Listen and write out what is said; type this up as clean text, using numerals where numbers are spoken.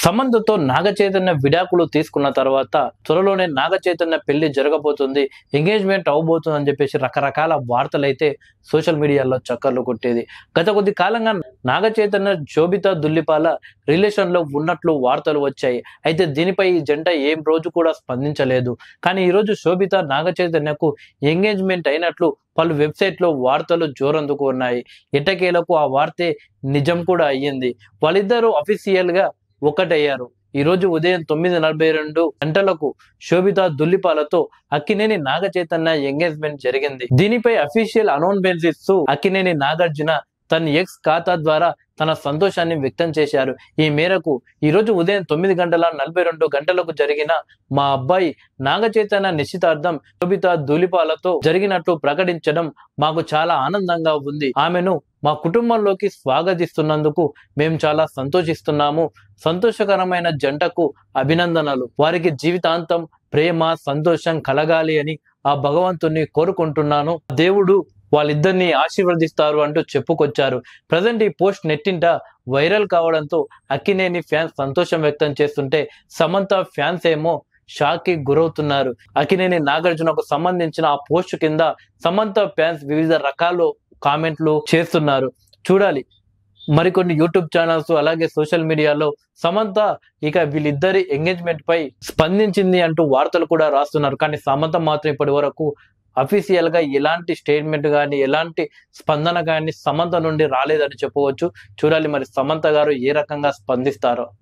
సమంతతో నాగ చైతన్య విడాకులు తీసుకున్న తర్వాత త్వరలోనే నాగ చైతన్య పెళ్లి జరగబోతుంది, ఎంగేజ్మెంట్ అవబోతుంది అని చెప్పేసి రకరకాల వార్తలు అయితే సోషల్ మీడియాలో చక్కర్లు కొట్టేది. గత కొద్ది కాలంగా నాగ చైతన్య శోభితా దుల్లిపాల రిలేషన్ లో ఉన్నట్లు వార్తలు వచ్చాయి. అయితే దీనిపై ఈ జంట ఏం రోజు కూడా స్పందించలేదు. కానీ ఈ రోజు శోభిత నాగ చైతన్యకు ఎంగేజ్మెంట్ అయినట్లు పలు వెబ్సైట్ లో వార్తలు జోరందుకు ఉన్నాయి. ఎట్టకేలకు ఆ వార్తే నిజం కూడా అయ్యింది. వాళ్ళిద్దరూ అఫీషియల్ గా ఒకటయ్యారు. ఈ రోజు ఉదయం 9:42 గంటలకు శోభితా దుల్లిపాలతో అక్కినేని నాగ చైతన్య ఎంగేజ్మెంట్ జరిగింది. దీనిపై అఫీషియల్ అనౌన్స్మెంట్ ఇస్తూ అక్కినేని నాగార్జున తన ఎక్స్ ఖాతా ద్వారా తన సంతోషాన్ని వ్యక్తం చేశారు. ఈ మేరకు ఈ రోజు ఉదయం 9:42 జరిగిన మా అబ్బాయి నాగ చైతన్య నిశ్చితార్థం శోభితా దులిపాలతో జరిగినట్లు ప్రకటించడం మాకు చాలా ఆనందంగా ఉంది. ఆమెను మా కుటుంబంలోకి స్వాగతిస్తున్నందుకు మేము చాలా సంతోషిస్తున్నాము. సంతోషకరమైన జంటకు అభినందనలు. వారికి జీవితాంతం ప్రేమ సంతోషం కలగాలి అని ఆ భగవంతుని కోరుకుంటున్నాను. దేవుడు వాళ్ళిద్దరిని ఆశీర్వదిస్తారు అంటూ చెప్పుకొచ్చారు. ప్రజెంట్ ఈ పోస్ట్ నెట్టింట వైరల్ కావడంతో అక్కినేని ఫ్యాన్స్ సంతోషం వ్యక్తం చేస్తుంటే సమంత ఫ్యాన్స్ ఏమో షాక్ కి గురవుతున్నారు. అక్కినేని నాగార్జునకు సంబంధించిన ఆ పోస్ట్ కింద సమంత ఫ్యాన్స్ వివిధ రకాల కామెంట్లు చేస్తున్నారు. చూడాలి మరికొన్ని యూట్యూబ్ ఛానల్స్ అలాగే సోషల్ మీడియాలో సమంత ఇక వీళ్ళిద్దరి ఎంగేజ్మెంట్ పై స్పందించింది అంటూ వార్తలు కూడా రాస్తున్నారు. కానీ సమంత మాత్రం ఇప్పటి వరకు అఫీషియల్ గా ఎలాంటి స్టేట్మెంట్ కానీ ఎలాంటి స్పందన కానీ సమంత నుండి రాలేదని చెప్పవచ్చు. చూడాలి మరి సమంత గారు ఏ రకంగా స్పందిస్తారో.